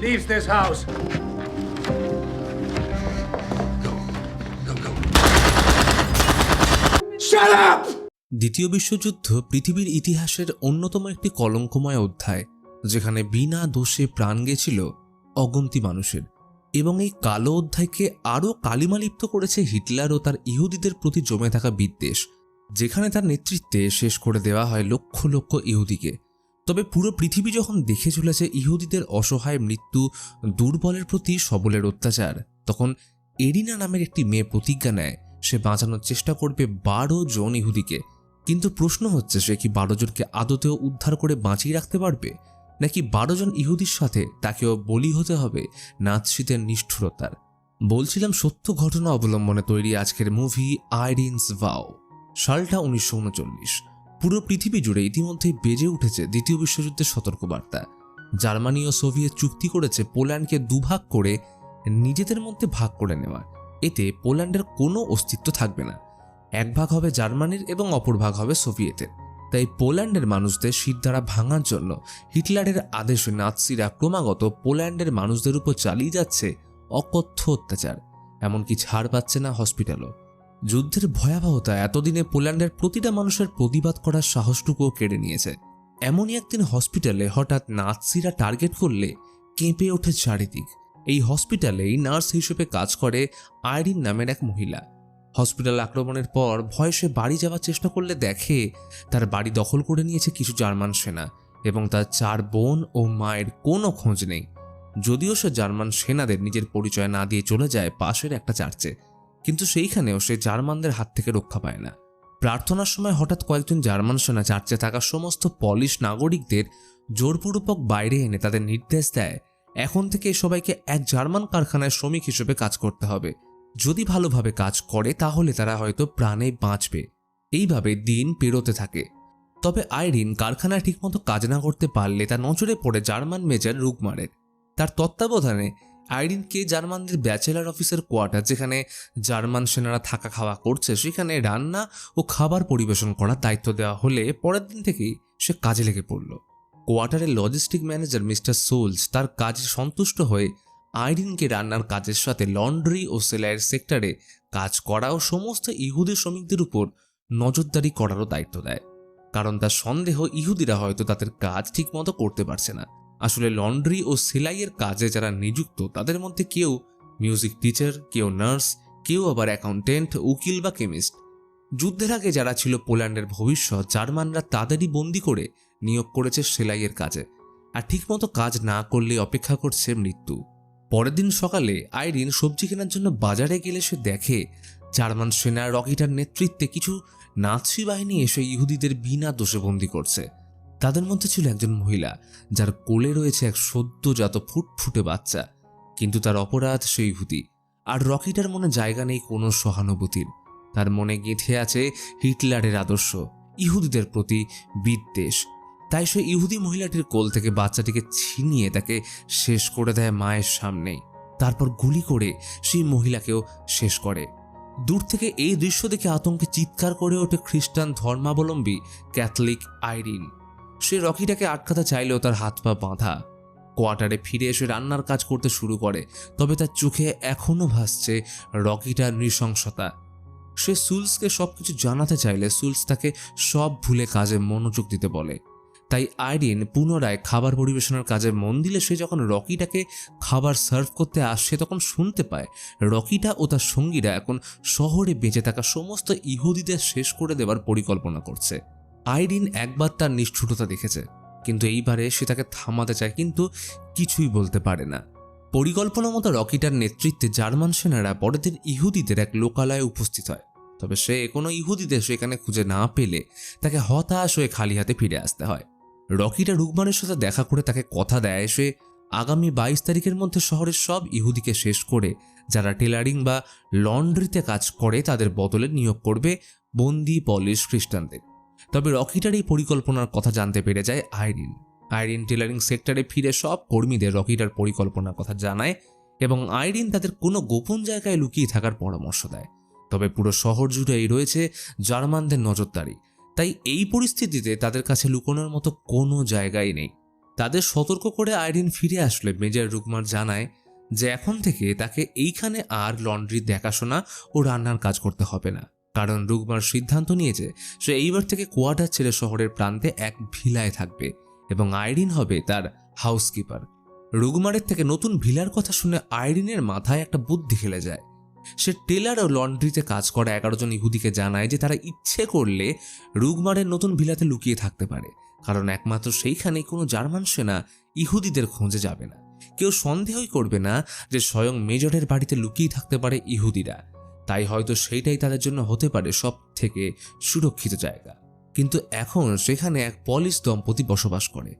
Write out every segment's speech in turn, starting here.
leaves this house. Shut up! দ্বিতীয় বিশ্বযুদ্ধ পৃথিবীর ইতিহাসের অন্যতম একটি কলঙ্কময় অধ্যায়, যেখানে বিনা দোষে প্রাণ গেছিল অগন্তি মানুষের। এবং এই কালো অধ্যায়কে আরও কালিমালিপ্ত করেছে হিটলার ও তার ইহুদিদের প্রতি জমে থাকা বিদ্বেষ, যেখানে তার নেতৃত্বে শেষ করে দেওয়া হয় লক্ষ লক্ষ ইহুদিকে। তবে পুরো পৃথিবী যখন দেখে চলেছে ইহুদিদের অসহায় মৃত্যু, দুর্বলের প্রতি সবলের অত্যাচার, তখন এরিনা নামের একটি মেয়ে প্রতিজ্ঞা নেয় সে বাঁচানোর চেষ্টা করবে 12 জন ইহুদিকে। কিন্তু প্রশ্ন হচ্ছে, সে কি 12 জনকে আদতেও উদ্ধার করে বাঁচিয়ে রাখতে পারবে, নাকি 12 জন ইহুদির সাথে তাকেও বলি হতে হবে নাৎসিদের নিষ্ঠুরতার? বলছিলাম সত্য ঘটনা অবলম্বনে তৈরি আজকের মুভি আইরিনস ভাও। সালটা 1939। পুরো পৃথিবী জুড়ে ইতিমধ্যেই বেজে উঠেছে দ্বিতীয় বিশ্বযুদ্ধের সতর্কবার্তা। জার্মানি ও সোভিয়েত চুক্তি করেছে পোল্যান্ডকে দুভাগ করে নিজেদের মধ্যে ভাগ করে নেওয়ার। এতে পোল্যান্ডের কোনো অস্তিত্ব থাকবে না। এক ভাগ হবে জার্মানির এবং অপর ভাগ হবে সোভিয়েতের। তাই পোল্যান্ডের মানুষদের শিরদাঁড়া ভাঙার জন্য হিটলারের আদেশে নাৎসিরা ক্রমাগত পোল্যান্ডের মানুষদের উপর চালিয়ে যাচ্ছে অকথ্য অত্যাচার। এমনকি ছাড় পাচ্ছে না হসপিটালও। যুদ্ধের ভয়াবহতা এতদিনে পোল্যান্ডের প্রতিটা মানুষের প্রতিবাদ করার সাহসটুকুও কেড়ে নিয়েছে। এমনই একদিন হসপিটালে হঠাৎ নাৎসিরা টার্গেট করলে কেঁপে ওঠে চারিদিক। এই হসপিটালেই নার্স হিসেবে কাজ করে আইরিন নামের এক মহিলা। হসপিটাল আক্রমণের পর ভয়ে সে বাড়ি যাওয়ার চেষ্টা করলে দেখে তার বাড়ি দখল করে নিয়েছে কিছু জার্মান সেনা, এবং তার 4 বোন ও মায়ের কোনো খোঁজ নেই। যদিও সে জার্মান সেনাদের নিজের পরিচয় না দিয়ে চলে যায় পাশের একটা চার্চে, কিন্তু সেইখানেও সে জার্মানদের হাত থেকে রক্ষা পায় না। প্রার্থনার সময় হঠাৎ কয়েকজন জার্মান সেনা চার্চে থাকা সমস্ত পলিশ নাগরিকদের জোরপূর্বক বাইরে এনে তাদের নির্দেশ দেয়, এখন থেকে সবাইকে এক জার্মান কারখানায় শ্রমিক হিসেবে কাজ করতে হবে। যদি ভালোভাবে কাজ করে তাহলে তারা হয়তো প্রাণে বাঁচবে। এইভাবে দিন পেরোতে থাকে। তবে আইরিন কারখানায় ঠিকমতো কাজ না করতে পারলে তার নজরে পড়ে জার্মান মেজর রুগমারের। তার তত্ত্বাবধানে আইরিনকে জার্মানদের ব্যাচেলার অফিসের কোয়ার্টার, যেখানে জার্মান সেনারা থাকা খাওয়া করছে, সেখানে রান্না ও খাবার পরিবেশন করার দায়িত্ব দেওয়া হলে পরের দিন থেকেই সে কাজে লেগে পড়ল। কোয়ার্টারের লজিস্টিক ম্যানেজার মিস্টার সোলস তার কাজে সন্তুষ্ট হয়ে আইরিনকে রান্নার কাজের সাথে লন্ড্রি ও সেলাইয়ের সেক্টরে কাজ করা ও সমস্ত ইহুদি শ্রমিকদের উপর নজরদারি করারও দায়িত্ব দেয়। কারণ তার সন্দেহ ইহুদিরা হয়তো তাদের কাজ ঠিকমতো করতে পারছে না। আসলে লন্ড্রি ও সেলাইয়ের কাজে যারা নিযুক্ত তাদের মধ্যে কেউ মিউজিক টিচার, কেউ নার্স, কেউ আবার অ্যাকাউন্টেন্ট, উকিল বা কেমিস্ট। যুদ্ধের আগে যারা ছিল পোল্যান্ডের ভবিষ্যৎ, জার্মানরা তাদেরই বন্দি করে নিয়োগ করেছে সেলাইয়ের কাজে, আর ঠিকমতো কাজ না করলে অপেক্ষা করছে মৃত্যু। পরের দিন সকালে আইরিন সবজি কেনার জন্য বাজারে গেলে সে দেখে জার্মান সেনা রকিটার নেতৃত্বে কিছু নাৎসি বাহিনী এসে ইহুদিদের বিনা দোষে বন্দী করছে। তাদের মধ্যে ছিল একজন মহিলা, যার কোলে রয়েছে এক সদ্যজাত ফুটফুটে বাচ্চা। কিন্তু তার অপরাধ সে ইহুদি, আর রকিটার মনে জায়গা নেই কোনো সহানুভূতির। তার মনে গেঁথে আছে হিটলারের আদর্শ, ইহুদিদের প্রতি বিদ্বেষ। তাই সে ইহুদি মহিলাটির কোল থেকে বাচ্চাটিকে ছিনিয়ে তাকে শেষ করে দেয় মায়ের সামনেই। তারপর গুলি করে সেই মহিলাকেও শেষ করে। দূর থেকে এই দৃশ্য দেখে আতঙ্কে চিৎকার করে ওঠে খ্রিস্টান ধর্মাবলম্বী ক্যাথলিক আইরিন। সে রকিটাকে আটকাতে চাইলেও তার হাত পা বাঁধা। কোয়ার্টারে ফিরে এসে রান্নার কাজ করতে শুরু করে, তবে তার চোখে এখনো ভাসছে রকিটার নৃশংসতা। সে সুলসকে সবকিছু জানাতে চাইলে সুলস তাকে সব ভুলে কাজে মনোযোগ দিতে বলে। তাই আইরিন পুনরায় খাবার পরিবেশনের কাজে মন দিলে সে যখন রকিটাকে খাবার সার্ভ করতে আসছে তখন শুনতে পায় রকিটা ও তার সঙ্গীরা এখন শহরে বেঁচে থাকা সমস্ত ইহুদিদের শেষ করে দেওয়ার পরিকল্পনা করছে। আইরিন একবার তার নিষ্ঠুরতা দেখেছে, কিন্তু এইবারে সে তাকে থামাতে চায়, কিন্তু কিছুই বলতে পারে না। পরিকল্পনা মতো রকিটার নেতৃত্বে জার্মান সেনারা পরের দিন ইহুদিদের এক লোকালয়ে উপস্থিত হয়। তবে সে কোনো ইহুদিদের সেখানে খুঁজে না পেলে তাকে হতাশ হয়ে খালি হাতে ফিরে আসতে হয়। রকিটা রুগমানের সাথে দেখা করে তাকে কথা দেয় সে আগামী 22 তারিখের মধ্যে শহরের সব ইহুদিকে শেষ করে যারা টেলারিং বা লন্ড্রিতে কাজ করে তাদের বদলে নিয়োগ করবে বন্দি পলিশ খ্রিস্টানদের। তবে রকিটার এই পরিকল্পনার কথা জানতে পেরে যায় আইরিন। আইরিন টেলারিং সেক্টরে ফিরে সব কর্মীদের রকিটার পরিকল্পনার কথা জানায় এবং আইরিন তাদের কোনো গোপন জায়গায় লুকিয়ে থাকার পরামর্শ দেয়। তবে পুরো শহর জুড়েই রয়েছে জার্মানদের নজরদারি, তাই এই পরিস্থিতিতে তাদের কাছে লুকোনোর মতো কোনো জায়গাই নেই। তাদের সতর্ক করে আইরিন ফিরে আসলে মেজর রুগমার জানায় যে এখন থেকে তাকে এইখানে আর লন্ড্রি দেখাশোনা ও রান্নার কাজ করতে হবে না, কারণ রুগমার সিদ্ধান্ত নিয়েছে সে এইবার থেকে কোয়ার্টার ছেড়ে শহরের প্রান্তে এক ভিলায় থাকবে এবং আইরিন হবে তার হাউসকিপার। রুগমারের থেকে নতুন ভিলার কথা শুনে আইরিনের মাথায় একটা বুদ্ধি খেলে যায়। সে টেলার ও লন্ড্রিতে কাজ করা 11 জন ইহুদিকে জানায় যে তারা ইচ্ছে করলে রুগমারের নতুন ভিলাতে লুকিয়ে থাকতে পারে, কারণ একমাত্র সেইখানে কোনো জার্মান সেনা ইহুদিদের খোঁজে যাবে না। কেউ সন্দেহই করবে না যে স্বয়ং মেজরের বাড়িতে লুকিয়ে থাকতে পারে ইহুদিরা, তাই হয়তো সেইটাই তাদের জন্য হতে পারে সব থেকে সুরক্ষিত জায়গা। কিন্তু এখন সেখানে এক পলিশ দম্পতি বসবাস করে।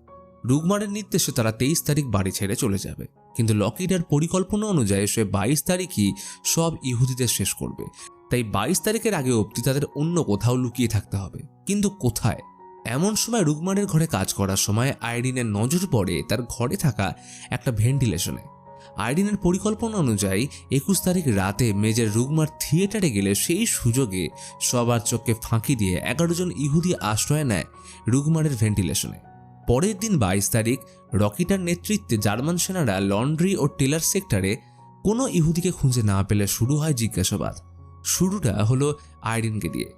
রুগমারের নির্দেশে তারা 23 তারিখ বাড়ি ছেড়ে চলে যাবে, কিন্তু লকিডার পরিকল্পনা অনুযায়ী সে 22 তারিখই সব ইহুদিদের শেষ করবে। তাই 22 তারিখের আগে অবধি তাদের অন্য কোথাও লুকিয়ে থাকতে হবে, কিন্তু কোথায়? এমন সময় রুগমারের ঘরে কাজ করার সময় আইরিনের নজর পড়ে তার ঘরে থাকা একটা ভেন্টিলেশনে। আইরিনের পরিকল্পনা অনুযায়ী 21 তারিখ রাতে মেজর রুগমার থিয়েটারে গেলে সেই সুযোগে সবার চোখকে ফাঁকি দিয়ে 11 জন ইহুদি আশ্রয় নেয় রুগমারের ভেন্টিলেশনে। পরের দিন 22 তারিখ রকিটার নেতৃত্বে জার্মান সেনারা লন্ড্রি ও টেলার সেক্টরে কোনো ইহুদিকে খুঁজে না পেলে শুরু হয় জিজ্ঞাসাবাদ। শুরুটা হলো আইরিনকে দিয়ে,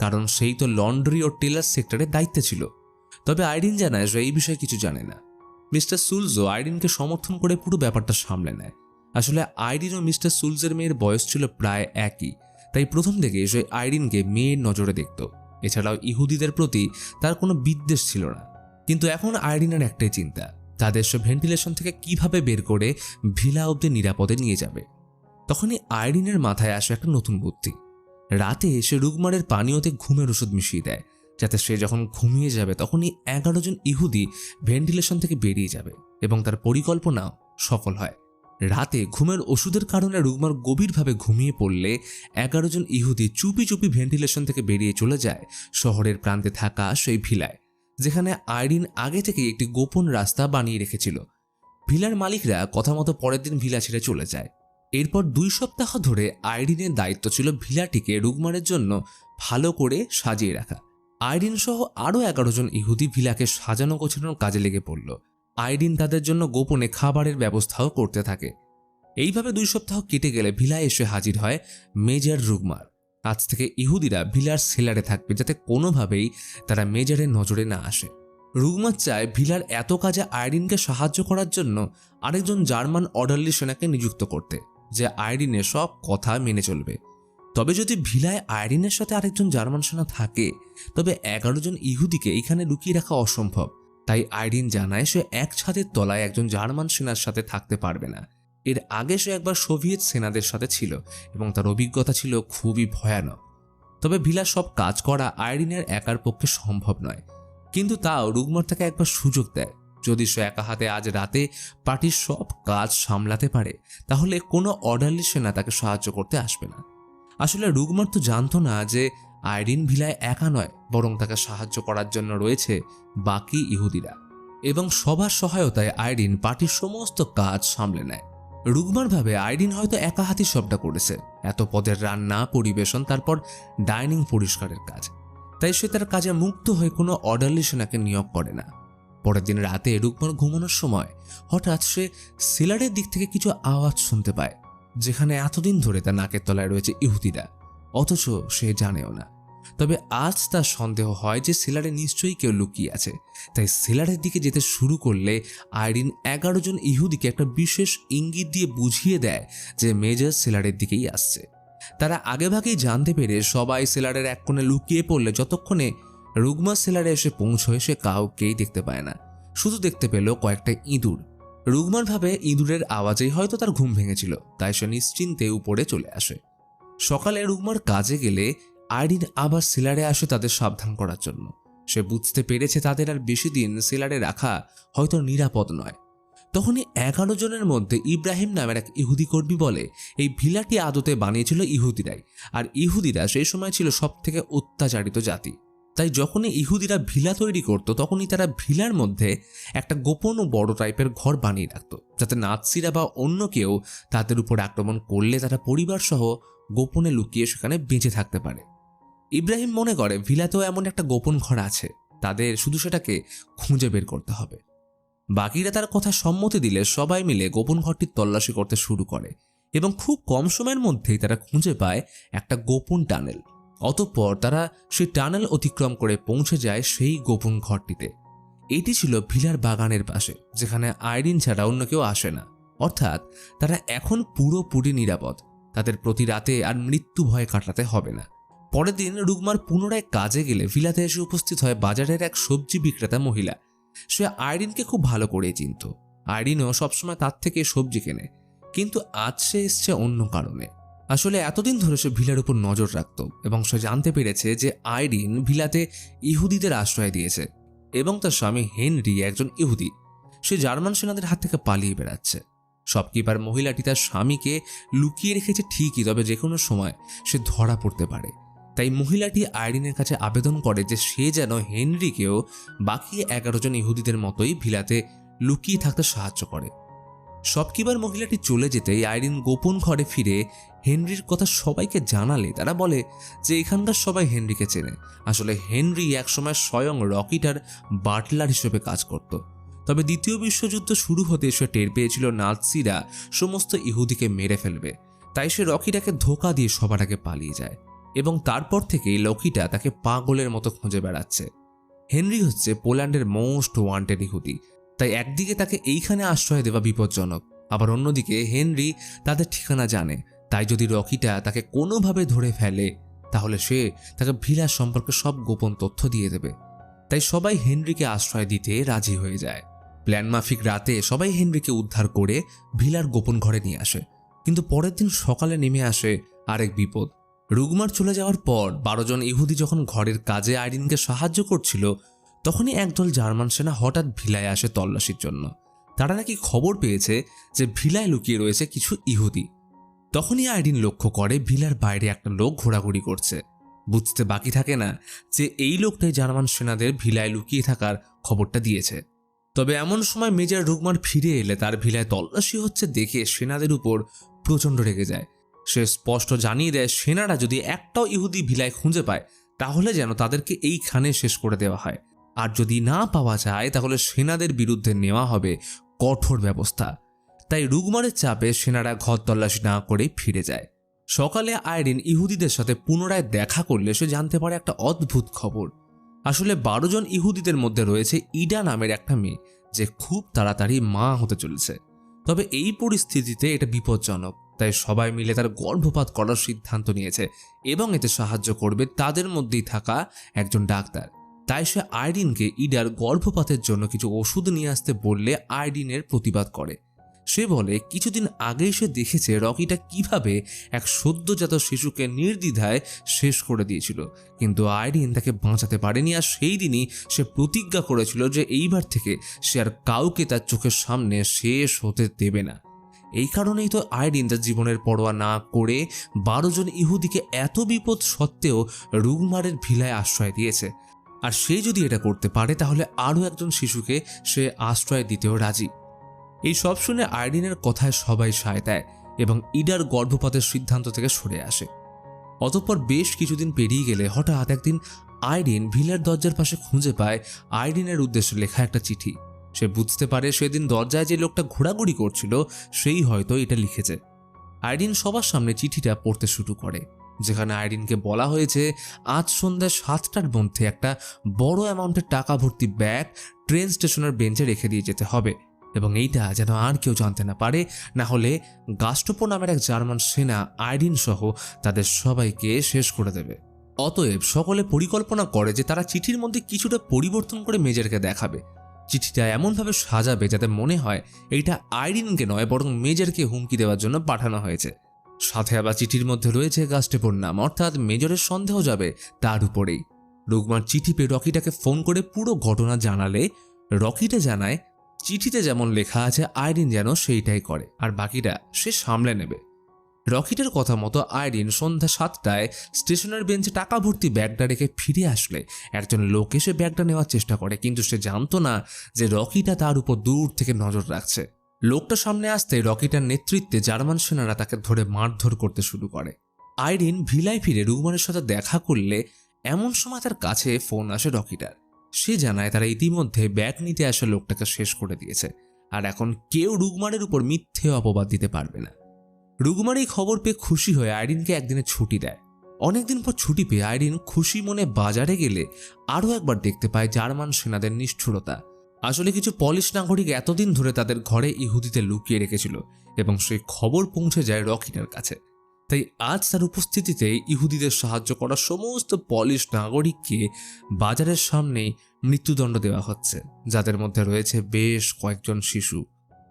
কারণ সেই তো লন্ড্রি ও টেলার সেক্টরের দায়িত্বে ছিল। তবে আইরিন জানায় যে এই বিষয়ে কিছু জানে না। মিস্টার সুলজও আইরিনকে সমর্থন করে পুরো ব্যাপারটা সামলে নেয়। আসলে আইরিন ও মিস্টার সুলজের মেয়ের বয়স ছিল প্রায় একই, তাই প্রথম থেকে সে আইরিনকে মেয়ের নজরে দেখত। এছাড়াও ইহুদিদের প্রতি তার কোনো বিদ্বেষ ছিল না। কিন্তু এখন আইরিনের একটাই চিন্তা, তাদের সে ভেন্টিলেশন থেকে কিভাবে বের করে ভিলা অব্দি নিরাপদে নিয়ে যাবে। তখনই আইরিনের মাথায় আসে একটা নতুন বুদ্ধি। রাতে সে রুগমারের পানীয়তে ঘুমের ওষুধ মিশিয়ে দেয়, যাতে সে যখন ঘুমিয়ে যাবে তখনই 11 জন ইহুদি ভেন্টিলেশন থেকে বেরিয়ে যাবে এবং তার পরিকল্পনাও সফল হয়। রাতে ঘুমের ওষুধের কারণে রুগমার গভীরভাবে ঘুমিয়ে পড়লে 11 জন ইহুদি চুপি চুপি ভেন্টিলেশন থেকে বেরিয়ে চলে যায় শহরের প্রান্তে থাকা সেই ভিলায়, যেখানে আইরিন আগে থেকেই একটি গোপন রাস্তা বানিয়ে রেখেছিল। ভিলার মালিকরা কথা মতো পরের দিন ভিলা ছেড়ে চলে যায়। এরপর 2 সপ্তাহ ধরে আইরিনের দায়িত্ব ছিল ভিলাটিকে রুগমারের জন্য ভালো করে সাজিয়ে রাখা। আইরিন সহ আরও 11 জন ইহুদি ভিলাকে সাজানো গোছানোর কাজে লেগে পড়ল। আইরিন তাদের জন্য গোপনে খাবারের ব্যবস্থাও করতে থাকে। এইভাবে 2 সপ্তাহ কেটে গেলে ভিলায় এসে হাজির হয় মেজর রুগমার। আজ থেকে ইহুদিরা ভিলার সেলারে থাকবে, যাতে কোনোভাবেই তারা মেজরের নজরে না আসে। রুগমার চায় ভিলার এত কাজে আইরিনকে সাহায্য করার জন্য আরেকজন জার্মান অর্ডারলি সেনাকে নিযুক্ত করতে, যে আইরিনের সব কথা মেনে চলবে। তবে যদি ভিলায় আইরিনের সাথে আরেকজন জার্মান সেনা থাকে, তবে 11 জন ইহুদিকে এখানে লুকিয়ে রাখা অসম্ভব। তাই আইরিন জানায় সে এক ছাদের তলায় একজন জার্মান সেনার সাথে থাকতে পারবে না। এর আগে সে একবার সোভিয়েত সেনাদের সাথে ছিল এবং তার অভিজ্ঞতা ছিল খুবই ভয়ানক। তবে ভিলার সব কাজ করা আইরিনের একার পক্ষে সম্ভব নয়, কিন্তু তাও রুগমার তাকে একবার সুযোগ দেয়। যদি সে একা হাতে আজ রাতে পার্টির সব কাজ সামলাতে পারে, তাহলে কোনো অর্ডারলি সেনা তাকে সাহায্য করতে আসবে না। আসলে রুগমার তো জানতো না যে আইরিন ভিলায় একা নয়, বরং তাকে সাহায্য করার জন্য রয়েছে বাকি ইহুদিরা, এবং সবার সহায়তায় আইরিন পার্টির সমস্ত কাজ সামলে নেয়। রুগমার ভাবে আইরিন হয়তো একা হাতি সবটা করেছে, এত পদের রান্না, পরিবেশন, তারপর ডাইনিং পরিষ্কারের কাজ। তাই সে তার কাজে মুক্ত হয়ে কোনো অর্ডারলি সেনাকে নিয়োগ করে না। পরের দিন রাতে রুগমার ঘুমানোর সময় হঠাৎ সে সেলারের দিক থেকে কিছু আওয়াজ শুনতে পায়, যেখানে এতদিন ধরে তার নাকের তলায় রয়েছে ইহুদিরা, অথচ সে জানেও না। তবে আজ তার সন্দেহ হয় যে সেলারে নিশ্চয়ই কেউ লুকিয়ে আছে। তাই সেলারের দিকে যেতে শুরু করলে আইরিন 11 জন ইহুদিকে একটা বিশেষ ইঙ্গিত দিয়ে বুঝিয়ে দেয় যে মেজর সেলারের দিকেই আসছে। তারা আগেভাগেই জানতে পেরে সবাই সেলারের এক কোণে লুকিয়ে পড়লে যতক্ষণে রুগমা সেলারে এসে পৌঁছয় সে কাউকেই দেখতে পায় না, শুধু দেখতে পেল কয়েকটা ইঁদুর। রুগমার ভাবে ইঁদুরের আওয়াজেই হয়তো তার ঘুম ভেঙেছিল, তাই সে নিশ্চিন্তে উপরে চলে আসে। সকালে রুগমার কাজে গেলে আইরিন আবার সেলারে আসে তাদের সাবধান করার জন্য। সে বুঝতে পেরেছে তাদের আর বেশি দিন সেলারে রাখা হয়তো নিরাপদ নয়। তখনই 11 জনের মধ্যে ইব্রাহিম নামের এক ইহুদি কর্মী বলে এই ভিলাটি আদতে বানিয়েছিল ইহুদিরাই, আর ইহুদিরা সেই সময় ছিল সব থেকে অত্যাচারিত জাতি। তাই যখনই ইহুদিরা ভিলা তৈরি করত, তখনই তারা ভিলার মধ্যে একটা গোপন ও বড় টাইপের ঘর বানিয়ে রাখত, যাতে নাৎসিরা বা অন্য কেউ তাদের উপর আক্রমণ করলে তারা পরিবার সহ গোপনে লুকিয়ে সেখানে বেঁচে থাকতে পারে। ইব্রাহিম মনে করে ভিলাতেও এমন একটা গোপন ঘর আছে, তাদের শুধু সেটাকে খুঁজে বের করতে হবে। বাকিরা তার কথা সম্মতি দিলে সবাই মিলে গোপন ঘরটির তল্লাশি করতে শুরু করে এবং খুব কম সময়ের মধ্যেই তারা খুঁজে পায় একটা গোপন টানেল। অতঃপর তারা সেই টানেল অতিক্রম করে পৌঁছে যায় সেই গোপন ঘরটিতে। এটি ছিল ভিলার বাগানের পাশে, যেখানে আইরিন ছাড়া অন্য কেউ আসে না। অর্থাৎ তারা এখন পুরোপুরি নিরাপদ। তাদের প্রতি রাতে আর মৃত্যু ভয় কাটাতে হবে না। পরের দিন রুগমার পুনরায় কাজে গেলে ভিলাতে এসে উপস্থিত হয় বাজারের এক সবজি বিক্রেতা মহিলা। সে আইরিনকে খুব ভালো করে চিনত। আইরিনও সবসময় তার থেকে সবজি কেনে, কিন্তু আজ সে এসছে অন্য কারণে। আসলে এতদিন ধরে সে ভিলার উপর নজর রাখত এবং সে জানতে পেরেছে যে আইরিন ভিলাতে ইহুদিদের আশ্রয় দিয়েছে এবং তার স্বামী হেনরি একজন ইহুদি। সে জার্মান সেনাদের হাত থেকে পালিয়ে বেড়াচ্ছে। শপকিপার মহিলাটি তার স্বামীকে লুকিয়ে রেখেছে ঠিকই, তবে যে কোনো সময় সে ধরা পড়তে পারে। তাই মহিলাটি আইরিনের কাছে আবেদন করে যে সে যেন হেনরিকেও বাকি 11 জন ইহুদিদের মতোই ভিলাতে লুকিয়ে থাকতে সাহায্য করে। শপকিপার মহিলাটি চলে যেতেই আইরিন গোপন ঘরে ফিরে হেনরির কথা সবাইকে জানালে তারা বলে যে এখানকার সবাই হেনরিকে চেনে। আসলে হেনরি একসময় স্বয়ং রকিটার বাটলার হিসেবে কাজ করত। তবে দ্বিতীয় বিশ্বযুদ্ধ শুরু হতে সে টের পেয়েছিল নাৎসিরা সমস্ত ইহুদিকে মেরে ফেলবে, তাই সে রকিটাকে ধোঁকা দিয়ে সবার আগে পালিয়ে যায় এবং তারপর থেকেই লকিটা তাকে পাগলের মতো খুঁজে বেড়াচ্ছে। হেনরি হচ্ছে পোল্যান্ডের মোস্ট ওয়ান্টেড ইহুদি, তাই একদিকে তাকে এইখানে আশ্রয় দেওয়া বিপজ্জনক, আবার অন্যদিকে হেনরি তাদের ঠিকানা জানে। তাই যদি রকিটা তাকে কোনোভাবে ধরে ফেলে তাহলে সে তাকে ভিলার সম্পর্কে সব গোপন তথ্য দিয়ে দেবে। তাই সবাই হেনরিকে আশ্রয় দিতে রাজি হয়ে যায়। প্ল্যান মাফিক রাতে সবাই হেনরিকে উদ্ধার করে ভিলার গোপন ঘরে নিয়ে আসে, কিন্তু পরের দিন সকালে নেমে আসে আরেক বিপদ। রুগমার চলে যাওয়ার পর 12 জন ইহুদি যখন ঘরের কাজে আইরিনকে সাহায্য করছিল, তখনই একদল জার্মান সেনা হঠাৎ ভিলায় আসে তল্লাশির জন্য। তারা নাকি খবর পেয়েছে যে ভিলায় লুকিয়ে রয়েছে কিছু ইহুদি। তখনই আইরিন লক্ষ্য করে ভিলার বাইরে একটা লোক ঘোরাঘুরি করছে। বুঝতে বাকি থাকে না যে এই লোকটাই জার্মান সেনাদের ভিলায় লুকিয়ে থাকার খবরটা দিয়েছে। তবে এমন সময় মেজর রুগমার ফিরে এলে তার ভিলায় তল্লাশি হচ্ছে দেখে সেনাদের উপর প্রচণ্ড রেগে যায়। সে স্পষ্ট জানিয়ে দেয় সেনারা যদি একটাও ইহুদি ভিলায় খুঁজে পায় তাহলে যেন তাদেরকে এইখানে শেষ করে দেওয়া হয়, আর যদি না পাওয়া যায় তাহলে সেনাদের বিরুদ্ধে নেওয়া হবে কঠোর ব্যবস্থা। তাই রুগমারের চাপে সেনারা ঘর তল্লাশি না করে ফিরে যায়। সকালে আইরিন ইহুদিদের সাথে পুনরায় দেখা করলে সে জানতে পারে একটা অদ্ভুত খবর। আসলে 12 জন ইহুদিদের মধ্যে রয়েছে ইডা নামের একটা মেয়ে, যে খুব তাড়াতাড়ি মা হতে চলেছে। তবে এই পরিস্থিতিতে এটা বিপজ্জনক, তাই সবাই মিলে তার গর্ভপাত করার সিদ্ধান্ত নিয়েছে এবং এতে সাহায্য করবে তাদের মধ্যেই থাকা একজন ডাক্তার। তাই সে আইরিনকে ইডার গর্ভপাতের জন্য কিছু ওষুধ নিয়ে আসতে বললে আইরিনের প্রতিবাদ করে। সে বলে কিছুদিন আগেই সে দেখেছে রকিটা কিভাবে এক সদ্যজাত শিশুকে নির্দ্বিধায় শেষ করে দিয়েছিল, কিন্তু আইরিন তাকে বাঁচাতে পারেনি। আর সেই দিনই সে প্রতিজ্ঞা করেছিল যে এইবার থেকে সে আর কাউকে তার চোখের সামনে শেষ হতে দেবে না। এই কারণেই তো আইরিন তার জীবনের পরোয়া না করে 12 জন ইহুদিকে এত বিপদ সত্ত্বেও রুগমারের ভিলায় আশ্রয় দিয়েছে। আর সে যদি এটা করতে পারে তাহলে আরও একজন শিশুকে সে আশ্রয় দিতেও রাজি। এই সব শুনে আইরিনের কথায় সবাই সায় দেয় এবং ইডার গর্ভপাতের সিদ্ধান্ত থেকে সরে আসে। অতঃপর বেশ কিছুদিন পেরিয়ে গেলে হঠাৎ একদিন আইরিন ভিলার দরজার পাশে খুঁজে পায় আইরিনের উদ্দেশ্যে লেখা একটা চিঠি। সে বুঝতে পারে সেদিন দরজায় যে লোকটা ঘোরাঘুরি করছিল সেই হয়তো এটা লিখেছে। আইরিন সবার সামনে চিঠিটা পড়তে শুরু করে, যেখানে আইরিনকে বলা হয়েছে আজ সন্ধ্যা 7টার মধ্যে একটা বড় অ্যামাউন্টের টাকা ভর্তি ব্যাগ ট্রেন স্টেশনের বেঞ্চে রেখে দিয়ে যেতে হবে এবং এইটা যেন আর কেউ জানতে না পারে, না হলে গাস্টোপো নামের এক জার্মান সেনা আইরিন সহ তাদের সবাইকে শেষ করে দেবে। অতএব সকলে পরিকল্পনা করে যে তারা চিঠির মধ্যে কিছুটা পরিবর্তন করে মেজরকে দেখাবে। চিঠিটা এমনভাবে সাজাবে যাতে মনে হয় এইটা আইরিনকে নয় বরং মেজরকে হুমকি দেওয়ার জন্য পাঠানো হয়েছে। সাথে আবার চিঠির মধ্যে রয়েছে গাস্টেপোর নাম, অর্থাৎ মেজরের সন্দেহ যাবে তার উপরেই। রুগমার চিঠি পেয়ে রকিটাকে ফোন করে পুরো ঘটনা জানালে রকিটা জানায় চিঠিতে যেমন লেখা আছে আইরিন যেন সেইটাই করে আর বাকিটা সে সামলে নেবে। রকিটের কথা মতো আইরিন সন্ধ্যা 7টায় স্টেশনের বেঞ্চে টাকা ভর্তি ব্যাগটা রেখে ফিরে আসলে একজন লোক এসে ব্যাগটা নেওয়ার চেষ্টা করে, কিন্তু সে জানতো না যে রকিটা তার উপর দূর থেকে নজর রাখছে। লোকটা সামনে আসতে রকিটার নেতৃত্বে জার্মান সেনারা তাকে ধরে মারধর করতে শুরু করে। আইরিন ভিলায় ফিরে রুগমানের সাথে দেখা করলে এমন সময় তার কাছে ফোন আসে রকিটার। সে জানায় তারা ইতিমধ্যে ব্যাগ নিতে আসা লোকটাকে শেষ করে দিয়েছে, আর এখন কেউ রুগমারের উপর মিথ্যে অপবাদ দিতে পারবে না। রুগমার এই খবর পেয়ে খুশি হয়ে আইরিনকে একদিনের ছুটি দেয়। অনেকদিন পর ছুটি পেয়ে আইরিন খুশি মনে বাজারে গেলে আরও একবার দেখতে পায় জার্মান সেনাদের নিষ্ঠুরতা। আসলে কিছু পলিশ নাগরিক এতদিন ধরে তাদের ঘরে ইহুদিতে লুকিয়ে রেখেছিল এবং সেই খবর পৌঁছে যায় রকিটার কাছে। তাই আজ তার উপস্থিতিতে ইহুদিদের সাহায্য করা সমস্ত পলিশ নাগরিককে বাজারের সামনেই মৃত্যুদণ্ড দেওয়া হচ্ছে, যাদের মধ্যে রয়েছে বেশ কয়েকজন শিশু।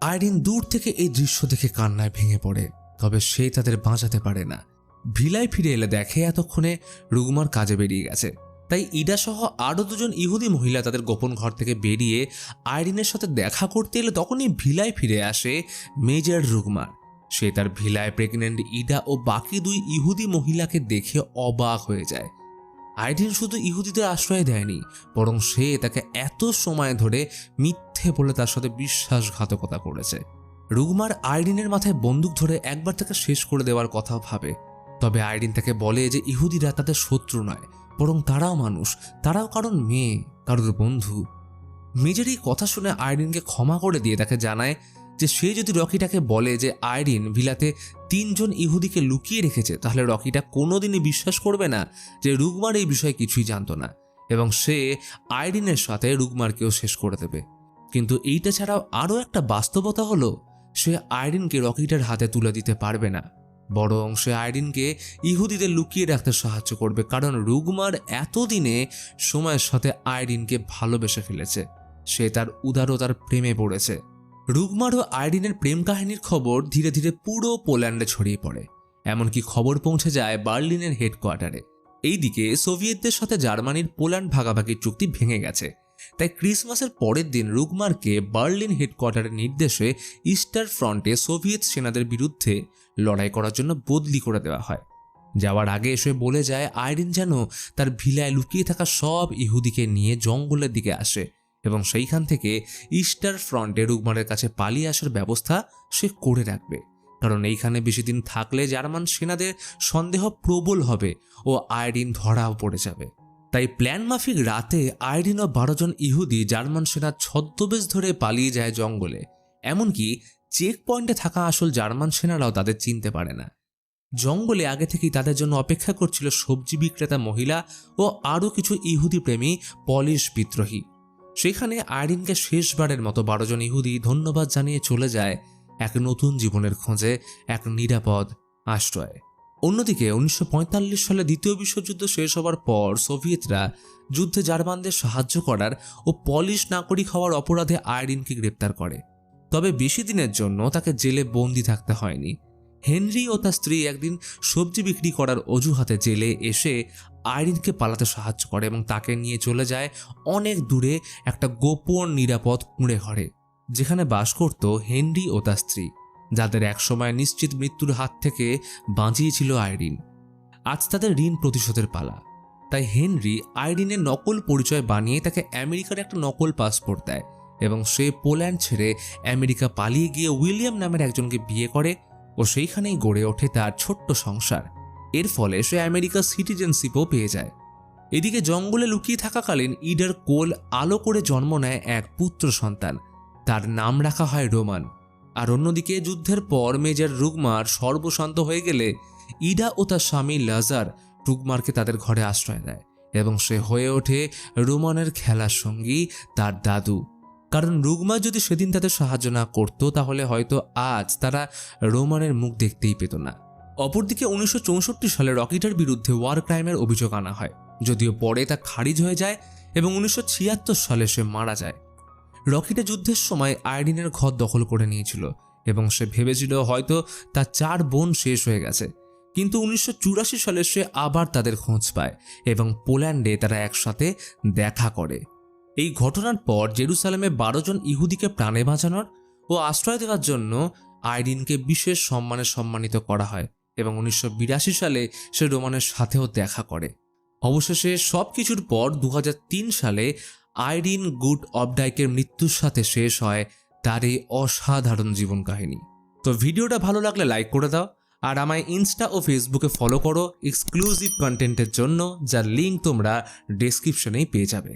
আইরিন দূর থেকে এই দৃশ্য দেখে কান্নায় ভেঙে পড়ে, তবে সে তাদের বাঁচাতে পারে না। ভিলায় ফিরে এলে দেখে এতক্ষণে রুগমার কাজে বেরিয়ে গেছে। তাই ইডা সহ আরও দুজন ইহুদি মহিলা তাদের গোপন ঘর থেকে বেরিয়ে আইরিনের সাথে দেখা করতে এলে তখনই ভিলায় ফিরে আসে মেজর রুগমার। সে তার ভিলায় প্রেগনেন্ট ইডা ও বাকি দুই ইহুদি মহিলাকে দেখে অবাক হয়ে যায়। আইরিন শুধু ইহুদিদের আশ্রয় দেয়নি, বরং সে তাকে এত সময় ধরে মিথ্যে বলে তার সাথে বিশ্বাসঘাতকতা করেছে। রুগমার আইরিনের মাথায় বন্দুক ধরে একবার তাকে শেষ করে দেওয়ার কথা ভাবে, তবে আইরিন তাকে বলে যে ইহুদিরা তাদের শত্রু নয়, বরং তারাও মানুষ, তারাও কারণ মেয়ে, কারোর বন্ধু। মেজর এই কথা শুনে আইরিনকে ক্ষমা করে দিয়ে তাকে জানায় যে সে যদি রকিটাকে বলে যে আইরিন ভিলাতে 3 জন ইহুদিকে লুকিয়ে রেখেছে, তাহলে রকিটা কোনোদিনই বিশ্বাস করবে না যে রুগমার এই বিষয়ে কিছুই জানতো না, এবং সে আইরিনের সাথে রুগমারকেও শেষ করে দেবে। কিন্তু এইটা ছাড়াও আরও একটা বাস্তবতা হলো, সে আইরিনকে রকিটার হাতে তুলে দিতে পারবে না, বরং সে আইরিনকে ইহুদিদের লুকিয়ে রাখতে সাহায্য করবে, কারণ রুগমার এতদিনে সময়ের সাথে আইরিনকে ভালোবেসে ফেলেছে। সে তার উদারতার প্রেমে পড়েছে। রুগমার ও আইরিনের প্রেম কাহিনীর খবর ধীরে ধীরে পুরো পোল্যান্ডে ছড়িয়ে পড়ে, এমনকি খবর পৌঁছে যায় বার্লিনের হেডকোয়ার্টারে। এইদিকে সোভিয়েতদের সাথে জার্মানির পোল্যান্ড ভাগাভাগির চুক্তি ভেঙে গেছে, তাই ক্রিসমাসের পরের দিন রুগমারকে বার্লিন হেডকোয়ার্টারের নির্দেশে ইস্টার ফ্রন্টে সোভিয়েত সেনাদের বিরুদ্ধে লড়াই করার জন্য বদলি করে দেওয়া হয়। যাওয়ার আগে এসে বলে যায় আইরিন যেন তার ভিলায় লুকিয়ে থাকা সব ইহুদিকে নিয়ে জঙ্গলের দিকে আসে এবং সেইখান থেকে ইস্টার ফ্রন্টে রুগমারের কাছে পালিয়ে আসার ব্যবস্থা সে করে রাখবে, কারণ এইখানে বেশি দিন থাকলে জার্মান সেনাদের সন্দেহ প্রবল হবে ও আইরিন ধরাও পড়ে যাবে। তাই প্ল্যান মাফিক রাতে আইরিন ও 12 জন ইহুদি জার্মান সেনার ছদ্মবেশ ধরে পালিয়ে যায় জঙ্গলে। এমনকি চেক পয়েন্টে থাকা আসল জার্মান সেনারাও তাদের চিনতে পারে না। জঙ্গলে আগে থেকেই তাদের জন্য অপেক্ষা করছিল সবজি বিক্রেতা মহিলা ও আরও কিছু ইহুদি প্রেমী পলিশ বিদ্রোহী। সেখানে আইরিনকে শেষবারের মতো 12 জন ইহুদি ধন্যবাদ জানিয়ে চলে যায় এক নতুন জীবনের খোঁজে, এক নিরাপদ আশ্রয়ে। অন্যদিকে 1945 সালে দ্বিতীয় বিশ্বযুদ্ধ শেষ হওয়ার পর সোভিয়েতরা যুদ্ধে জার্মানদের সাহায্য করার ও পলিশ নাগরিক হওয়ার অপরাধে আইরিনকে গ্রেপ্তার করে, তবে বেশি দিনের জন্য তাকে জেলে বন্দি থাকতে হয়নি। হেনরি ও তার স্ত্রী একদিন সবজি বিক্রি করার অজুহাতে জেলে এসে আইরিনকে পালাতে সাহায্য করে এবং তাকে নিয়ে চলে যায় অনেক দূরে একটা গোপন নিরাপদ কুঁড়ে ঘরে, যেখানে বাস করত হেনরি ও তার স্ত্রী, যাদের একসময় নিশ্চিত মৃত্যুর হাত থেকে বাঁচিয়েছিল আইরিন। আজ তাদের ঋণ প্রতিশোধের পালা। তাই হেনরি আইরিনের নকল পরিচয় বানিয়ে তাকে আমেরিকার একটা নকল পাসপোর্ট দেয় এবং সে পোল্যান্ড ছেড়ে আমেরিকা পালিয়ে গিয়ে উইলিয়াম নামের একজনকে বিয়ে করে ও সেইখানেই গড়ে ওঠে তার ছোট্ট সংসার। এর ফলে সে আমেরিকার সিটিজেনশিপও পেয়ে যায়। এদিকে জঙ্গলে লুকিয়ে থাকাকালীন ইডার কোল আলো করে জন্ম নেয় এক পুত্র সন্তান, তার নাম রাখা হয় রোমান। আর অন্যদিকে যুদ্ধের পর মেজর রুগমার সর্বশান্ত হয়ে গেলে ইডা ও তার স্বামী লাজার রুগমারকে তাদের ঘরে আশ্রয় দেয় এবং সে হয়ে ওঠে রোমানের খেলার সঙ্গী, তার দাদু। কারণ রুগমার যদি সেদিন তাদের সাহায্য না করত, তাহলে হয়তো আজ তারা রোমানের মুখ দেখতেই পেত না। অপরদিকে 1964 সালে রকিটার বিরুদ্ধে ওয়ার ক্রাইমের অভিযোগ আনা হয়, যদিও পরে তা খারিজ হয়ে যায় এবং 1976 সালে সে মারা যায়। রকিটা যুদ্ধের সময় আইরিনের ঘর দখল করে নিয়েছিল এবং সে ভেবেছিল হয়তো তার 4 বোন শেষ হয়ে গেছে, কিন্তু 1984 সালে সে আবার তাদের খোঁজ পায় এবং পোল্যান্ডে তারা একসাথে দেখা করে। এই ঘটনার পর জেরুসালেমে 12 জন ইহুদিকে প্রাণে বাঁচানোর ও আশ্রয় দেওয়ার জন্য আইরিনকে বিশেষ সম্মানে সম্মানিত করা হয় এবং 1982 সালে সে রোমানের সাথেও দেখা করে। অবশেষে সবকিছুর পর 2003 সালে আইরিন গুড অবডাইকের মৃত্যুর সাথে শেষ হয় তার এই অসাধারণ জীবন কাহিনী। তো ভিডিওটা ভালো লাগলে লাইক করে দাও, আর আমায় ইনস্টা ও ফেসবুকে ফলো করো এক্সক্লুসিভ কন্টেন্টের জন্য, যার লিঙ্ক তোমরা ডেসক্রিপশনেই পেয়ে যাবে।